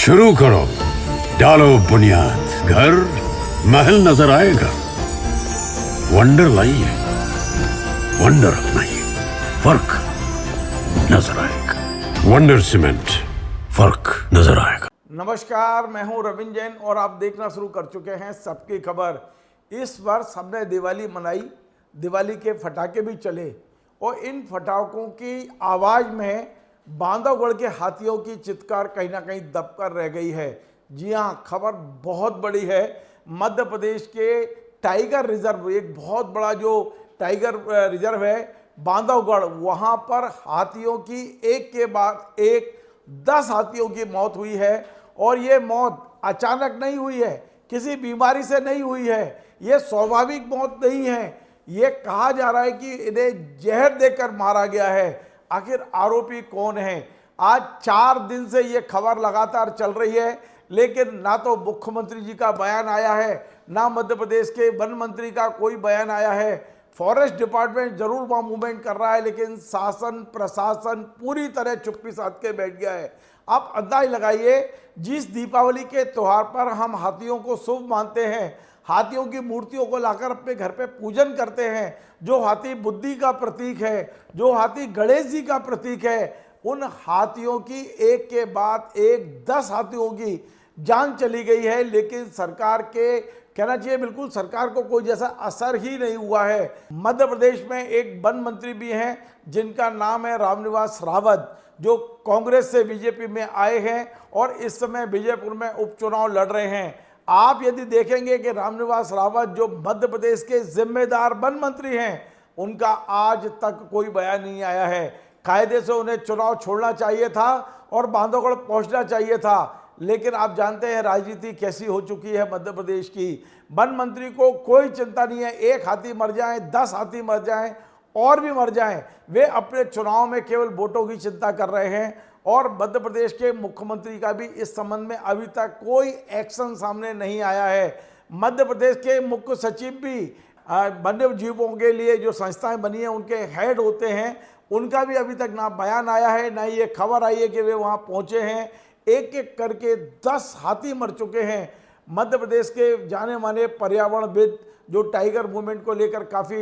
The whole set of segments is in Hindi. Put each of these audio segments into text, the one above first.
शुरू करो, डालो बुनियाद, घर महल नजर आएगा। वंडर लाइए, वंडर अपनाइए, फर्क नजर आएगा। वंडर सीमेंट, फर्क नजर आएगा। नमस्कार, मैं हूं रविंद्र जैन और आप देखना शुरू कर चुके हैं सबकी खबर। इस वर्ष हमने दिवाली मनाई, दिवाली के फटाके भी चले और इन फटाकों की आवाज़ में बांधवगढ़ के हाथियों की चित्कार कहीं ना कहीं दबकर रह गई है। जी हाँ, खबर बहुत बड़ी है। मध्य प्रदेश के टाइगर रिजर्व, एक बहुत बड़ा जो टाइगर रिजर्व है बांधवगढ़, वहाँ पर हाथियों की एक के बाद एक 10 हाथियों की मौत हुई है। और ये मौत अचानक नहीं हुई है, किसी बीमारी से नहीं हुई है, ये स्वाभाविक मौत नहीं है। ये कहा जा रहा है कि इन्हें जहर देकर मारा गया है। आखिर आरोपी कौन है? आज 4 दिन से ये खबर लगातार चल रही है, लेकिन ना तो मुख्यमंत्री जी का बयान आया है, ना मध्य प्रदेश के वन मंत्री का कोई बयान आया है। फॉरेस्ट डिपार्टमेंट जरूर वहाँ मूवमेंट कर रहा है, लेकिन शासन प्रशासन पूरी तरह चुप्पी साध के बैठ गया है। आप अंदाज लगाइए, जिस दीपावली के त्यौहार पर हम हाथियों को शुभ मानते हैं, हाथियों की मूर्तियों को लाकर अपने घर पे पूजन करते हैं, जो हाथी बुद्धि का प्रतीक है, जो हाथी गणेश जी का प्रतीक है, उन हाथियों की एक के बाद एक 10 हाथियों की जान चली गई है। लेकिन सरकार के कहना चाहिए बिल्कुल सरकार को कोई जैसा असर ही नहीं हुआ है। मध्य प्रदेश में एक वन मंत्री भी हैं जिनका नाम है रामनिवास रावत, जो कांग्रेस से बीजेपी में आए हैं और इस समय विजयपुर में उपचुनाव लड़ रहे हैं। आप यदि देखेंगे कि रामनिवास रावत जो मध्य प्रदेश के जिम्मेदार वन मंत्री हैं, उनका आज तक कोई बयान नहीं आया है। कायदे से उन्हें चुनाव छोड़ना चाहिए था और बांधवगढ़ पहुंचना चाहिए था, लेकिन आप जानते हैं राजनीति कैसी हो चुकी है मध्य प्रदेश की। वन मंत्री को कोई चिंता नहीं है, एक हाथी मर जाए, 10 हाथी मर जाएं और भी मर जाएं, वे अपने चुनाव में केवल वोटों की चिंता कर रहे हैं। और मध्य प्रदेश के मुख्यमंत्री का भी इस संबंध में अभी तक कोई एक्शन सामने नहीं आया है। मध्य प्रदेश के मुख्य सचिव भी वन्य जीवों के लिए जो संस्थाएं बनी हैं उनके हेड होते हैं, उनका भी अभी तक ना बयान आया है, ना ये खबर आई है कि वे वहाँ पहुँचे हैं। एक एक करके 10 हाथी मर चुके हैं। मध्य प्रदेश के जाने माने पर्यावरणविद जो टाइगर मूवमेंट को लेकर काफ़ी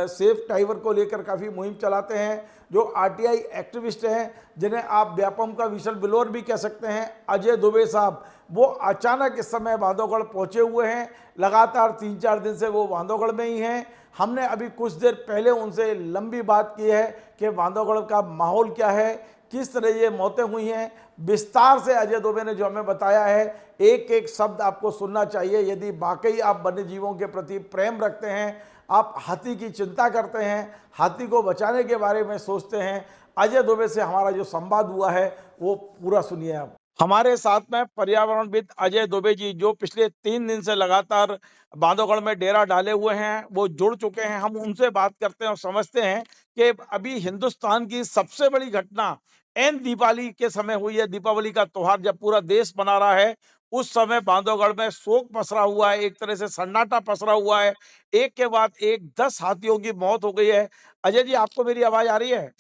सेफ टाइगर को लेकर काफ़ी मुहिम चलाते हैं, जो आरटीआई एक्टिविस्ट हैं, जिन्हें आप व्यापम का विशल बिलोर भी कह सकते हैं, अजय दुबे साहब, वो अचानक इस समय बांधवगढ़ पहुंचे हुए हैं। लगातार 3-4 दिन से वो बांधवगढ़ में ही हैं। हमने अभी कुछ देर पहले उनसे लंबी बात की है कि बांधवगढ़ का माहौल क्या है, किस तरह ये मौतें हुई हैं। विस्तार से अजय दुबे ने जो हमें बताया है, एक एक शब्द आपको सुनना चाहिए। यदि वाकई आप वन्य जीवों के प्रति प्रेम रखते हैं, आप हाथी की चिंता करते हैं, हाथी को बचाने के बारे में सोचते हैं, अजय दुबे से हमारा जो संवाद हुआ है वो पूरा सुनिए आप। हमारे साथ में पर्यावरणविद अजय दुबे जी, जो पिछले 3 दिन से लगातार बांधवगढ़ में डेरा डाले हुए हैं, वो जुड़ चुके हैं। हम उनसे बात करते हैं और समझते हैं कि अभी हिंदुस्तान की सबसे बड़ी घटना एन दीपावली के समय हुई है। दीपावली का त्योहार जब पूरा देश मना रहा है, उस समय बांधवगढ़ में शोक पसरा हुआ है, एक तरह से सन्नाटा पसरा हुआ है। एक के बाद एक 10 हाथियों की मौत हो गई है। अजय जी, आपको मेरी आवाज आ रही है?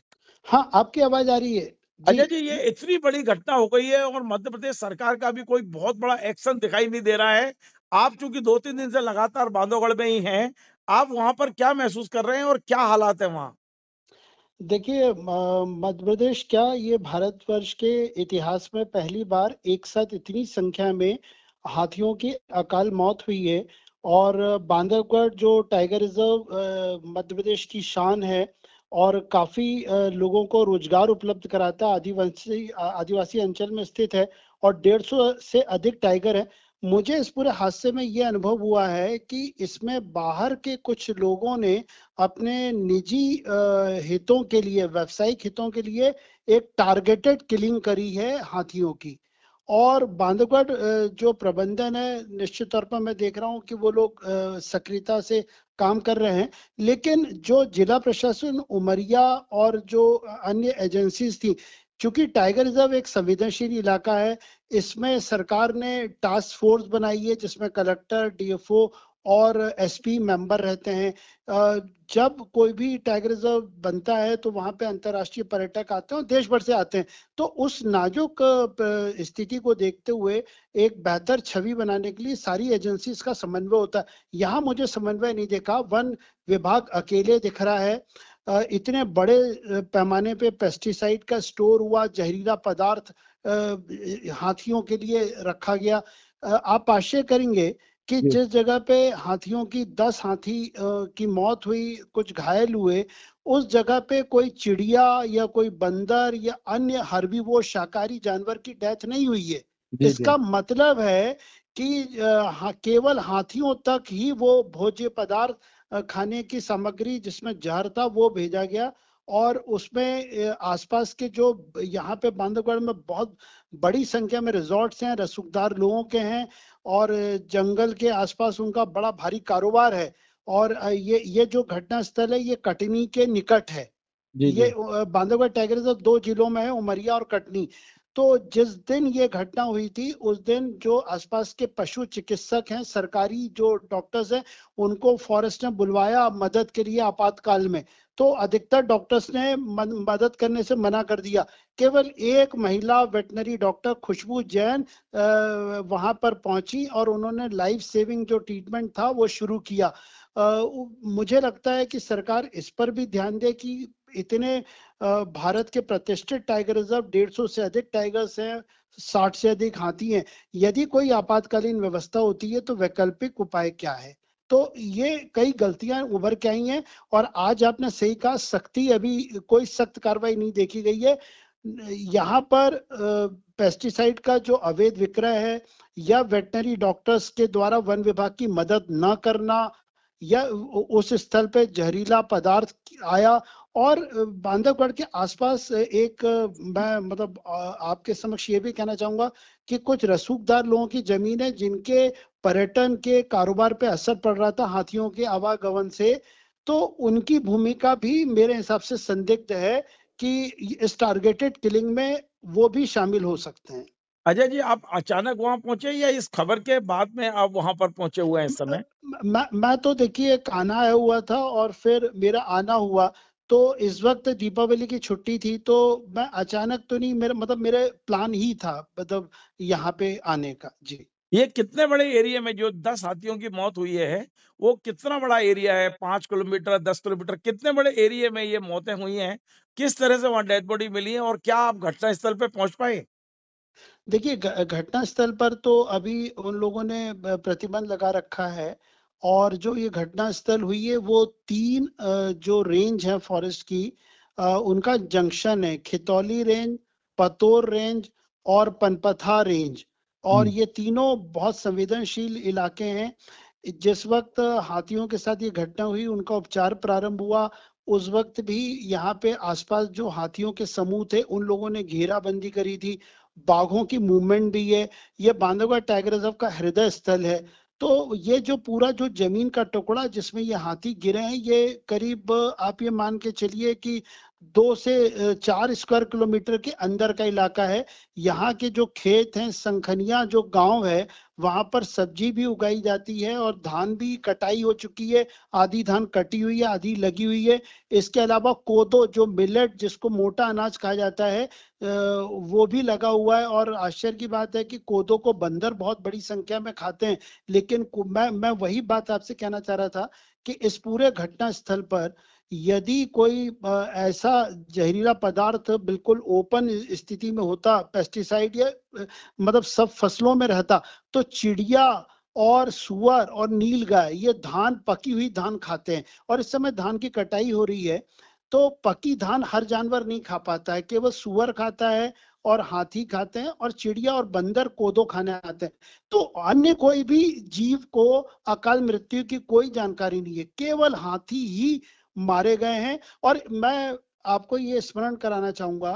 हाँ, आपकी आवाज आ रही है अजय जी, ये इतनी बड़ी घटना हो गई है और मध्य प्रदेश सरकार का भी कोई बहुत बड़ा एक्शन दिखाई नहीं दे रहा है। आप चूंकि 2-3 दिन से लगातार बांधवगढ़ में ही हैं, आप वहां पर क्या महसूस कर रहे हैं और क्या हालात है वहां? देखिए, मध्य प्रदेश क्या, ये भारतवर्ष के इतिहास में पहली बार एक साथ इतनी संख्या में हाथियों की अकाल मौत हुई है। और बांधवगढ़ जो टाइगर रिजर्व मध्य प्रदेश की शान है और काफी लोगों को रोजगार उपलब्ध कराता है। आदिवासी अंचल में स्थित है और 150 से अधिक टाइगर है। मुझे इस पूरे हादसे में ये अनुभव हुआ है कि इसमें बाहर के कुछ लोगों ने अपने निजी हितों के लिए, व्यावसायिक हितों के लिए एक टारगेटेड किलिंग करी है हाथियों की। और बांधवगढ़ जो प्रबंधन है, निश्चित तौर पर मैं देख रहा हूँ कि वो लोग सक्रियता से काम कर रहे हैं। लेकिन जो जिला प्रशासन उमरिया और जो अन्य एजेंसीज थी, चूंकि टाइगर रिजर्व एक संवेदनशील इलाका है, इसमें सरकार ने टास्क फोर्स बनाई है जिसमें कलेक्टर, डीएफओ और एसपी मेंबर रहते हैं। जब कोई भी टाइगर रिजर्व बनता है तो वहां पे अंतर्राष्ट्रीय पर्यटक आते हैं और देश भर से आते हैं। तो उस नाजुक स्थिति को देखते हुए एक बेहतर छवि बनाने के लिए सारी एजेंसीज का समन्वय होता है। यहाँ मुझे समन्वय नहीं देखा, वन विभाग अकेले दिख रहा है। इतने बड़े पैमाने पे पेस्टिसाइड का स्टोर हुआ, जहरीला पदार्थ हाथियों के लिए रखा गया। आप आश्चर्य करेंगे कि जी। जिस जगह पे हाथियों की 10 हाथी की मौत हुई, कुछ घायल हुए, उस जगह पे कोई चिड़िया या कोई बंदर या अन्य हर्बीवोर शाकाहारी जानवर की डेथ नहीं हुई है। जी। इसका मतलब है कि केवल हाथियों तक ही वो भोज्य पदार्थ खाने की सामग्री जिसमें जहर था वो भेजा गया। और उसमें आसपास के जो यहाँ पे बांधवगढ़ में बहुत बड़ी संख्या में रिजॉर्ट्स हैं, रसूखदार लोगों के हैं, और जंगल के आसपास उनका बड़ा भारी कारोबार है। और ये जो घटना स्थल है ये कटनी के निकट है। जी। ये बांधवगढ़ टाइगर रिजर्व 2 जिलों में है, उमरिया और कटनी। तो जिस दिन ये घटना हुई थी उस दिन जो आसपास के पशु चिकित्सक हैं, सरकारी जो डॉक्टर्स हैं, उनको फॉरेस्ट ने बुलवाया मदद के लिए आपातकाल में। तो अधिकतर डॉक्टर्स ने मदद करने से मना कर दिया। केवल एक महिला वेटनरी डॉक्टर खुशबू जैन वहां पर पहुंची और उन्होंने लाइफ सेविंग जो ट्रीटमेंट था वो शुरू किया। मुझे लगता है कि सरकार इस पर भी ध्यान दे कि इतने भारत के प्रतिष्ठित टाइगर रिजर्व, 150 से अधिक टाइगर्स हैं, 60 से अधिक हाथी हैं। यदि कोई आपातकालीन व्यवस्था होती है तो वैकल्पिक उपाय क्या है? तो ये कई गलतियां उभर के आई हैं। और आज आपने सही कहा, सख्ती अभी कोई सख्त कार्रवाई नहीं देखी गई है। यहाँ पर पेस्टिसाइड का जो अवैध विक्रय है या वेटनरी डॉक्टर्स के द्वारा वन विभाग की मदद न करना, या उस स्थल पे जहरीला पदार्थ आया। और बांधवगढ़ के आसपास एक मैं मतलब आपके समक्ष ये भी कहना चाहूंगा कि कुछ रसूखदार लोगों की जमीन है जिनके पर्यटन के कारोबार पे असर पड़ रहा था हाथियों के आवागमन से। तो उनकी भूमिका भी मेरे हिसाब से संदिग्ध है कि इस टारगेटेड किलिंग में वो भी शामिल हो सकते हैं। अजय जी, आप अचानक वहां पहुंचे या इस खबर के बाद में आप वहां पर पहुंचे हुए हैं इस समय? मैं तो देखिए कान्हा आया हुआ था और फिर मेरा आना हुआ। तो इस वक्त दीपावली की छुट्टी थी, तो मैं अचानक तो नहीं, मेरे प्लान ही था मतलब यहाँ पे आने का। जी। ये कितने बड़े एरिया में जो 10 हाथियों की मौत हुई है, वो कितना बड़ा एरिया है? 5 किलोमीटर, 10 किलोमीटर, कितने बड़े एरिया में ये मौतें हुई हैं? किस तरह से वहां डेड बॉडी मिली है और क्या आप घटना स्थल पे पहुंच पाए? देखिए घटना स्थल पर तो अभी उन लोगों ने प्रतिबंध लगा रखा है। और जो ये घटना स्थल हुई है वो 3 जो रेंज है फॉरेस्ट की, उनका जंक्शन है। खितौली रेंज, पतोर रेंज और पनपथा रेंज। और ये तीनों बहुत संवेदनशील इलाके हैं। जिस वक्त हाथियों के साथ ये घटना हुई उनका उपचार प्रारंभ हुआ, उस वक्त भी यहाँ पे आसपास जो हाथियों के समूह थे उन लोगों ने घेराबंदी करी थी। बाघों की मूवमेंट भी है। ये बांधवगढ़ टाइगर रिजर्व का हृदय स्थल है। तो ये जो पूरा जो जमीन का टुकड़ा जिसमें ये हाथी गिरे हैं, ये करीब आप ये मान के चलिए कि 2 से 4 स्क्वायर किलोमीटर के अंदर का इलाका है। यहाँ के जो खेत हैं, संखनिया जो गांव है, वहां पर सब्जी भी उगाई जाती है और धान भी कटाई हो चुकी है। आधी धान कटी हुई है, आधी लगी हुई है। इसके अलावा कोदो जो मिलेट जिसको मोटा अनाज कहा जाता है, वो भी लगा हुआ है। और आश्चर्य की बात है कि कोदो को बंदर बहुत बड़ी संख्या में खाते हैं। लेकिन मैं वही बात आपसे कहना चाह रहा था कि इस पूरे घटना स्थल पर यदि कोई ऐसा जहरीला पदार्थ बिल्कुल ओपन स्थिति में होता, पेस्टिसाइड या मतलब सब फसलों में रहता, तो चिड़िया और सुअर और नीलगाय ये धान, पकी हुई धान खाते हैं। और इस समय धान की कटाई हो रही है, तो पकी धान हर जानवर नहीं खा पाता है, केवल सुअर खाता है और हाथी खाते हैं और चिड़िया और बंदर कोदो खाने आते हैं। तो अन्य कोई भी जीव को अकाल मृत्यु की कोई जानकारी नहीं है, केवल हाथी ही मारे गए हैं। और मैं आपको ये स्मरण कराना चाहूंगा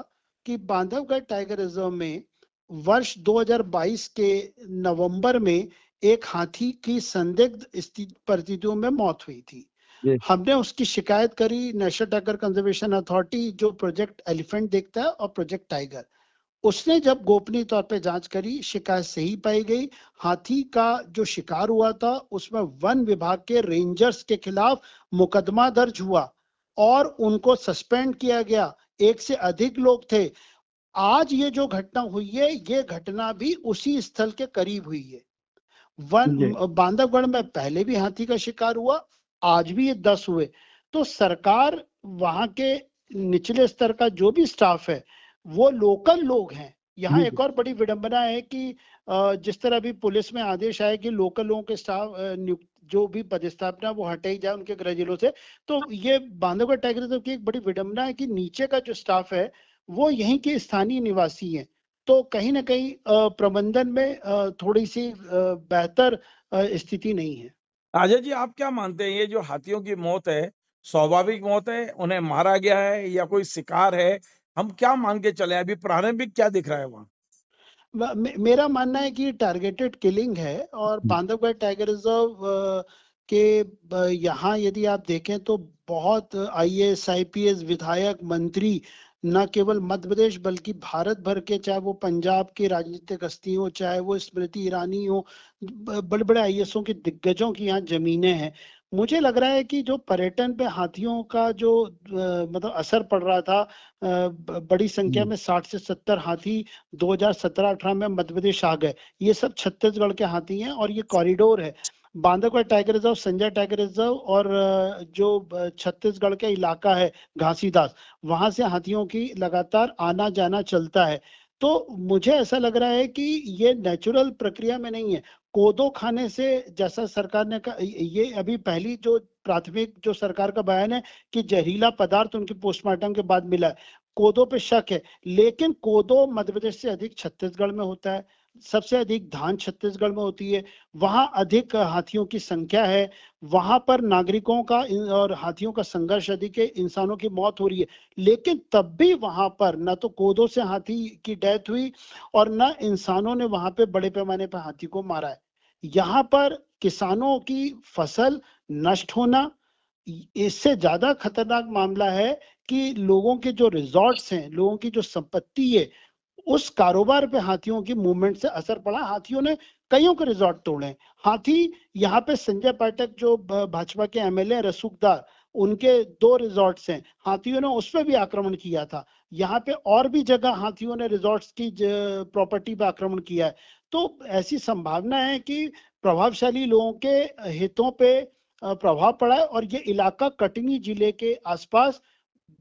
कि बांधवगढ़ टाइगर रिजर्व में वर्ष 2022 के नवंबर में एक हाथी की संदिग्ध परिस्थितियों में मौत हुई थी। हमने उसकी शिकायत करी नेशनल टाइगर कंजर्वेशन अथॉरिटी, जो प्रोजेक्ट एलिफेंट देखता है, और प्रोजेक्ट टाइगर। उसने जब गोपनीय तौर पे जांच करी, शिकायत सही पाई गई। हाथी का जो शिकार हुआ था उसमें वन विभाग के रेंजर्स के खिलाफ मुकदमा दर्ज हुआ और उनको सस्पेंड किया गया। एक से अधिक लोग थे। आज ये जो घटना हुई है, ये घटना भी उसी स्थल के करीब हुई है। जी। बांधवगढ़ में पहले भी हाथी का शिकार हुआ, आज भी ये 10 हुए। तो सरकार, वहां के निचले स्तर का जो भी स्टाफ है वो लोकल लोग हैं। यहाँ जी, एक और बड़ी विडंबना है कि जिस तरह भी पुलिस में आदेश आया कि लोकल लोगों के स्टाफ नियुक्त जो भी पदस्थापना वो हटाई जाए उनके गृह जिलों से, तो ये बांधवगढ़ टाइगर रिजर्व की एक बड़ी विडंबना है कि नीचे का जो स्टाफ है वो यहीं के स्थानीय निवासी हैं। तो कहीं ना कहीं प्रबंधन में थोड़ी सी बेहतर स्थिति नहीं है। अजय जी, आप क्या मानते हैं ये जो हाथियों की मौत है, स्वाभाविक मौत है, उन्हें मारा गया है या कोई शिकार है? हम क्या मान के चले? अभी प्रारंभिक क्या दिख रहा है वहाँ? मेरा मानना है कि टारगेटेड किलिंग है। और बांधवगढ़ टाइगर रिजर्व यहाँ यदि आप देखें तो बहुत आईएएस आईपीएस विधायक मंत्री न केवल मध्य प्रदेश बल्कि भारत भर के, चाहे वो पंजाब के राजनीतिक हस्ती हो, चाहे वो स्मृति ईरानी हो, बड़े बड़े आईएएसओं के दिग्गजों की यहाँ जमीनें हैं। मुझे लग रहा है कि जो पर्यटन पे हाथियों का जो मतलब असर पड़ रहा था, बड़ी संख्या में 60 से 70 हाथी 2017-18 में मध्य प्रदेश आ गए। ये सब छत्तीसगढ़ के हाथी हैं और ये कॉरिडोर है। Bandhavgarh tiger reserve, Sanjay tiger reserve और जो छत्तीसगढ़ का इलाका है घासीदास, वहां से हाथियों की लगातार आना जाना चलता है। तो मुझे ऐसा लग रहा है कि ये नेचुरल प्रक्रिया में नहीं है। कोदो खाने से, जैसा सरकार ने कहा, ये अभी पहली जो प्राथमिक जो सरकार का बयान है कि जहरीला पदार्थ उनके पोस्टमार्टम के बाद मिला है। कोदो पे शक है, लेकिन कोदो मध्य प्रदेश से अधिक छत्तीसगढ़ में होता है। सबसे अधिक धान छत्तीसगढ़ में होती है। वहां अधिक हाथियों की संख्या है। वहां पर नागरिकों का और हाथियों का संघर्ष अधिक है, इंसानों की मौत हो रही है। लेकिन तब भी वहां पर न तो कोदो से हाथी की डेथ हुई और न इंसानों ने वहां पे बड़े पैमाने पर हाथी को मारा है। यहाँ पर किसानों की फसल नष्ट होना, इससे ज्यादा खतरनाक मामला है कि लोगों के जो रिजॉर्ट्स हैं, लोगों की जो संपत्ति है, उस कारोबार पे हाथियों की मूवमेंट से असर पड़ा। हाथियों ने कईयों के रिजॉर्ट तोड़े। हाथी यहाँ पे संजय पाठक जो भाजपा के एमएलए रसूखदार, उनके 2 रिजॉर्ट्स हैं, हाथियों ने उस पर भी आक्रमण किया था। यहाँ पे और भी जगह हाथियों ने रिजॉर्ट्स की प्रॉपर्टी पे आक्रमण किया है। तो ऐसी संभावना है कि प्रभावशाली लोगों के हितों पे प्रभाव पड़ा है। और ये इलाका कटनी जिले के आसपास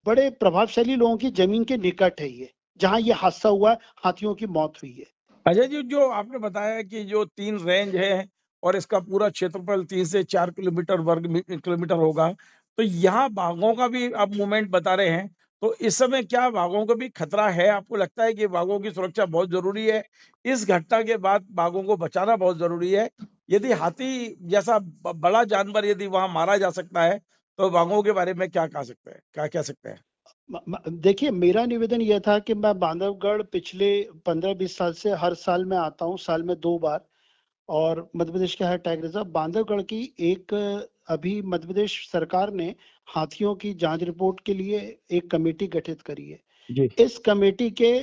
बड़े प्रभावशाली लोगों की जमीन के निकट है, ये जहां ये हादसा हुआ, हाथियों की मौत हुई है। अजय जी, जो आपने बताया कि जो 3 रेंज है और इसका पूरा क्षेत्रफल 3 से 4 किलोमीटर किलोमीटर होगा, तो यहाँ बाघों का भी आप मूवमेंट बता रहे हैं। तो इस समय क्या बाघों का भी खतरा है? आपको लगता है कि बाघों की सुरक्षा बहुत ज़रूरी है? इस घटना के बाद बाघों को बचाना बहुत ज़रूरी है? यदि हाथी जैसा बड़ा जानवर यदि वहाँ मारा जा सकता है, तो बाघों के बारे में क्या कह सकते हैं? क्या कह सकते हैं? देखिए, मेरा निवेदन यह था कि मैं बांधवगढ़ पिछले 15-20 साल से हर साल में आता हूँ, साल में 2 बार। और मध्य प्रदेश का है टाइगर रिजर्व बांधवगढ़ की एक, अभी मध्य प्रदेश सरकार ने हाथियों की जांच रिपोर्ट के लिए एक कमेटी गठित करी है। जी। इस कमेटी के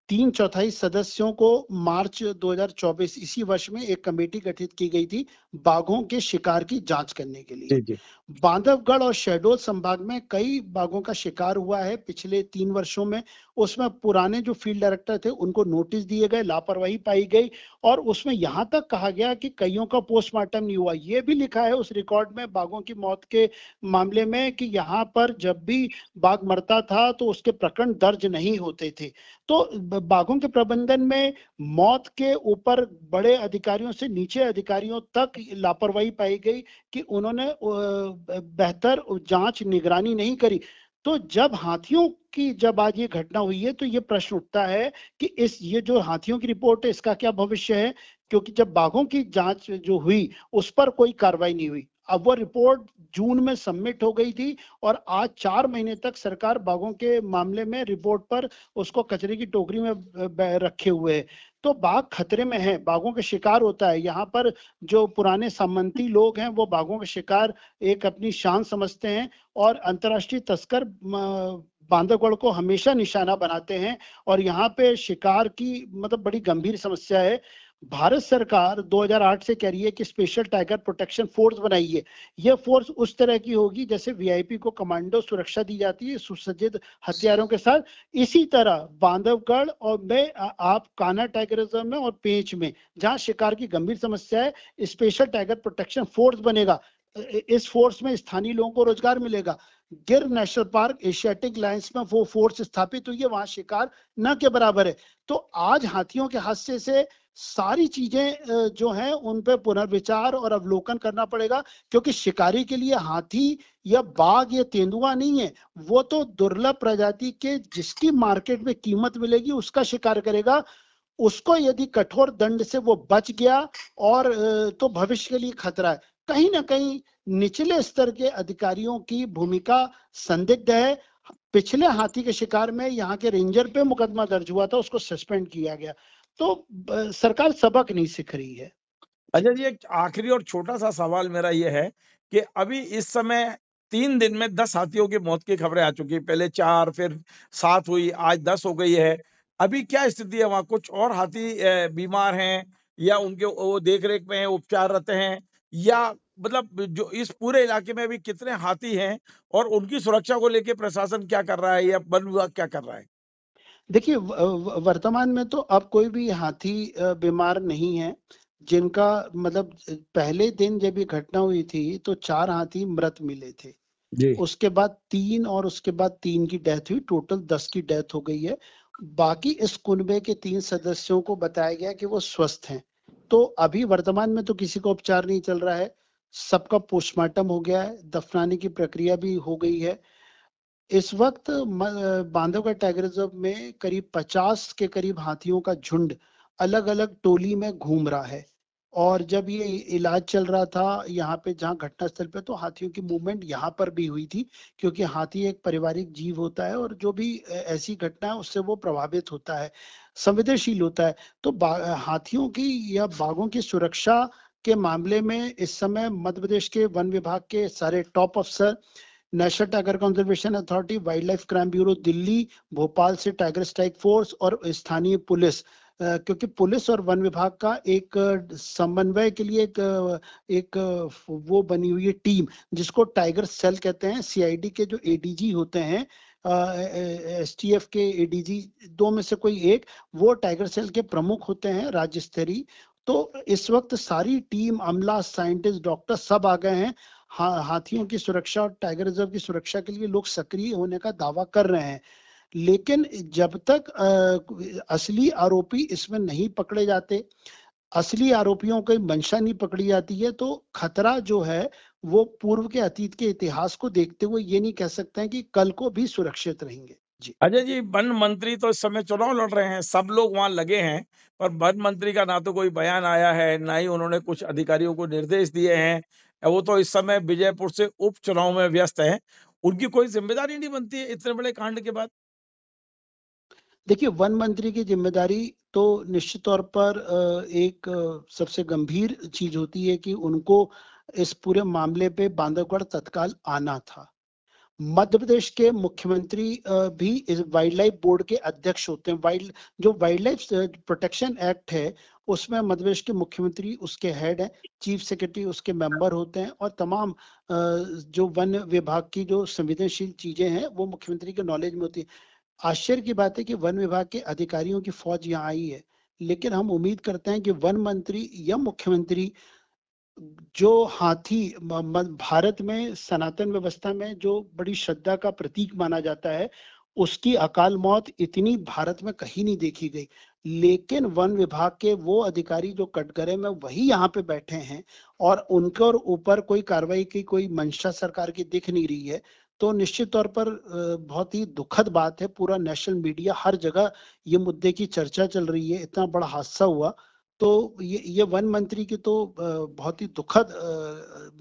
3/4 सदस्यों को मार्च 2024 इसी वर्ष में एक कमेटी गठित की गई थी बाघों के शिकार की जांच करने के लिए। जी। बांधवगढ़ और शहडोल संभाग में कई बाघों का शिकार हुआ है पिछले 3 वर्षों में। उसमें पुराने जो फील्ड डायरेक्टर थे उनको नोटिस दिए गए, लापरवाही पाई गई और उसमें यहाँ तक कहा गया कि कईयों का पोस्टमार्टम नहीं हुआ। ये भी लिखा है उस रिकॉर्ड में बाघों की मौत के मामले में कि यहाँ पर जब भी बाघ मरता था तो उसके प्रकरण दर्ज नहीं होते थे। तो बाघों के प्रबंधन में मौत के ऊपर बड़े अधिकारियों से नीचे अधिकारियों तक लापरवाही पाई गई कि उन्होंने बेहतर जांच निगरानी नहीं करी। तो जब हाथियों की जब आज ये घटना हुई है तो ये प्रश्न उठता है कि ये जो हाथियों की रिपोर्ट है इसका क्या भविष्य है, क्योंकि जब बाघों की जांच जो हुई उस पर कोई कार्रवाई नहीं हुई। अब वो रिपोर्ट जून में सबमिट हो गई थी और आज 4 महीने तक सरकार बाघों के मामले में रिपोर्ट पर उसको कचरे की टोकरी में रखे हुए है। तो बाघ खतरे में है, बाघों का शिकार होता है। यहाँ पर जो पुराने सामंती लोग हैं वो बाघों का शिकार एक अपनी शान समझते हैं और अंतर्राष्ट्रीय तस्कर बांधवगढ़ को हमेशा निशाना बनाते हैं और यहाँ पे शिकार की मतलब बड़ी गंभीर समस्या है। भारत सरकार 2008 से कह रही है कि स्पेशल टाइगर प्रोटेक्शन फोर्स बनाई है। यह फोर्स उस तरह की होगी जैसे वीआईपी को कमांडो सुरक्षा दी जाती है सुसज्जित हथियारों के साथ, इसी तरह बांधवगढ़ और में आप कान्हा टाइगर रिजर्व में और पेंच में जहां शिकार की गंभीर समस्या है, स्पेशल टाइगर प्रोटेक्शन फोर्स बनेगा। इस फोर्स में स्थानीय लोगों को रोजगार मिलेगा। गिर नेशनल पार्क एशियाटिक लाइंस में वो फोर्स स्थापित हुई है, वहां शिकार न के बराबर है। तो आज हाथियों के हादसे से सारी चीजें जो हैं उन पे पुनर्विचार और अवलोकन करना पड़ेगा, क्योंकि शिकारी के लिए हाथी या बाघ या तेंदुआ नहीं है, वो तो दुर्लभ प्रजाति के जिसकी मार्केट में कीमत मिलेगी उसका शिकार करेगा। उसको यदि कठोर दंड से वो बच गया और तो भविष्य के लिए खतरा है। कहीं ना कहीं निचले स्तर के अधिकारियों की भूमिका संदिग्ध है। पिछले हाथी के शिकार में यहाँ के रेंजर पे मुकदमा दर्ज हुआ था, उसको सस्पेंड किया गया। तो सरकार सबक नहीं सीख रही है। अच्छा जी, एक आखिरी और छोटा सा सवाल मेरा ये है कि अभी इस समय 3 दिन में 10 हाथियों की मौत की खबरें आ चुकी है। पहले 4 फिर 7 हुई, आज 10 हो गई है। अभी क्या स्थिति है वहाँ? कुछ और हाथी बीमार हैं या उनके वो देख-रेख में हैं, उपचाररत हैं, या मतलब जो इस पूरे इलाके में अभी कितने हाथी हैं और उनकी सुरक्षा को लेके प्रशासन क्या कर रहा है या वन विभाग क्या कर रहा है? देखिए वर्तमान में तो अब कोई भी हाथी बीमार नहीं है। जिनका मतलब पहले दिन जब ये घटना हुई थी तो 4 हाथी मृत मिले थे, जी। उसके बाद 3 और उसके बाद 3 की डेथ हुई, टोटल 10 की डेथ हो गई है। बाकी इस कुनबे के 3 सदस्यों को बताया गया कि वो स्वस्थ हैं। तो अभी वर्तमान में तो किसी का उपचार नहीं चल रहा है, सबका पोस्टमार्टम हो गया है, दफनाने की प्रक्रिया भी हो गई है। इस वक्त बांधवगढ़ टाइगर रिजर्व में करीब 50 के करीब हाथियों का झुंड अलग अलग टोली में घूम रहा है। और जब ये इलाज चल रहा था यहाँ पे जहाँ घटनास्थल पे, तो हाथियों की मूवमेंट यहाँ पर भी हुई थी, क्योंकि हाथी एक पारिवारिक जीव होता है और जो भी ऐसी घटना है उससे वो प्रभावित होता है, संवेदनशील होता है। तो हाथियों की या बाघों की सुरक्षा के मामले में इस समय मध्य प्रदेश के वन विभाग के सारे टॉप अफसर, national tiger conservation authority, wild life crime bureau Delhi, Bhopal से टाइगर स्ट्राइक फोर्स और स्थानीय पुलिस, क्योंकि पुलिस और वन विभाग का एक समन्वय के लिए एक वो बनी हुई है टीम, जिसको टाइगर सेल कहते हैं। सीआईडी के जो एडीजी होते हैं, एसटीएफ के एडीजी, दो में से कोई एक, वो टाइगर सेल के प्रमुख होते हैं राज्य स्तरीय। तो इस वक्त सारी टीम, अमला, साइंटिस्ट, डॉक्टर सब आ गए हैं। हाथियों की सुरक्षा और टाइगर रिजर्व की सुरक्षा के लिए लोग सक्रिय होने का दावा कर रहे हैं, लेकिन जब तक असली आरोपी इसमें नहीं पकड़े जाते, असली आरोपियों की मंशा नहीं पकड़ी जाती है, तो खतरा जो है वो पूर्व के अतीत के इतिहास को देखते हुए ये नहीं कह सकते हैं कि कल को भी सुरक्षित रहेंगे। जी अजय जी, वन मंत्री तो इस समय चुनाव लड़ रहे हैं, सब लोग वहां लगे हैं, पर वन मंत्री का ना तो कोई बयान आया है, ना ही उन्होंने कुछ अधिकारियों को निर्देश दिए हैं। वो तो इस समय विजयपुर से उपचुनाव में व्यस्त हैं। उनकी कोई जिम्मेदारी नहीं बनती है इतने बड़े कांड के बाद? देखिए, वन मंत्री की जिम्मेदारी तो निश्चित तौर पर एक सबसे गंभीर चीज होती है कि उनको इस पूरे मामले पे बांधवगढ़ तत्काल आना था। मध्य प्रदेश के मुख्यमंत्री भी इस वाइल्ड लाइफ बोर्ड के अध्यक्ष होते हैं। जो वाइल्ड लाइफ प्रोटेक्शन एक्ट है उसमें मध्य प्रदेश के मुख्यमंत्री उसके हेड हैं, चीफ सेक्रेटरी उसके मेंबर होते हैं, और तमाम जो वन विभाग की जो संवेदनशील चीजें हैं वो मुख्यमंत्री के नॉलेज में होती है। आश्चर्य की बात है कि वन विभाग के अधिकारियों की फौज यहाँ आई है, लेकिन हम उम्मीद करते हैं कि वन मंत्री या मुख्यमंत्री जो हाथी भारत में सनातन व्यवस्था में जो बड़ी श्रद्धा का प्रतीक माना जाता है, उसकी अकाल मौत इतनी भारत में कहीं नहीं देखी गई। लेकिन वन विभाग के वो अधिकारी जो कटघरे में वही यहाँ पे बैठे हैं और उनके ऊपर कोई कार्रवाई की कोई मंशा सरकार की दिख नहीं रही है। तो निश्चित तौर पर बहुत ही दुखद बात है। पूरा नेशनल मीडिया हर जगह ये मुद्दे की चर्चा चल रही है, इतना बड़ा हादसा हुआ। तो ये वन मंत्री की तो बहुत ही दुखद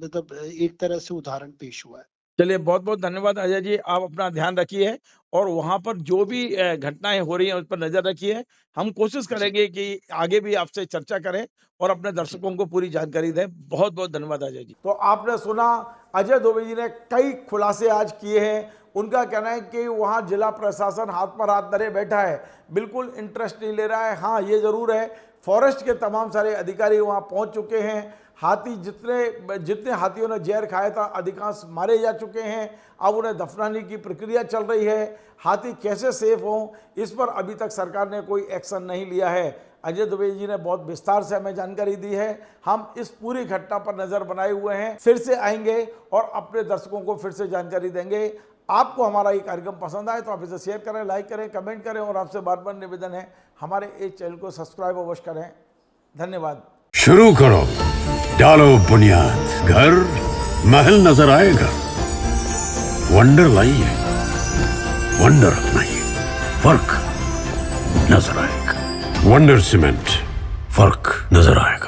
मतलब एक तरह से उदाहरण पेश हुआ है। चलिए बहुत बहुत धन्यवाद अजय जी, आप अपना ध्यान रखिए और वहां पर जो भी घटनाएं हो रही हैं उस पर नजर रखिए। हम कोशिश करेंगे कि आगे भी आपसे चर्चा करें और अपने दर्शकों को पूरी जानकारी दें। बहुत बहुत धन्यवाद अजय जी। तो आपने सुना अजय दुबे जी ने कई खुलासे आज किए हैं। उनका कहना है कि वहाँ जिला प्रशासन हाथ पर हाथ धरे बैठा है, बिल्कुल इंटरेस्ट नहीं ले रहा है। हाँ, ये जरूर है, फॉरेस्ट के तमाम सारे अधिकारी वहाँ पहुँच चुके हैं। हाथी जितने हाथियों ने जहर खाया था अधिकांश मारे जा चुके हैं। अब उन्हें दफनाने की प्रक्रिया चल रही है। हाथी कैसे सेफ हों, इस पर अभी तक सरकार ने कोई एक्शन नहीं लिया है। अजय दुबे जी ने बहुत विस्तार से हमें जानकारी दी है। हम इस पूरी घटना पर नज़र बनाए हुए हैं, फिर से आएंगे और अपने दर्शकों को फिर से जानकारी देंगे। आपको हमारा ये कार्यक्रम पसंद आए तो आप इसे शेयर करें, लाइक करें, कमेंट करें और आपसे बार बार निवेदन है हमारे इस चैनल को सब्सक्राइब अवश्य करें। धन्यवाद। शुरू करो, डालो बुनियाद, घर महल नजर आएगा। वंडर लाइए, वंडर अपनाइए, फर्क नजर आएगा। वंडर सीमेंट, फर्क नजर आएगा।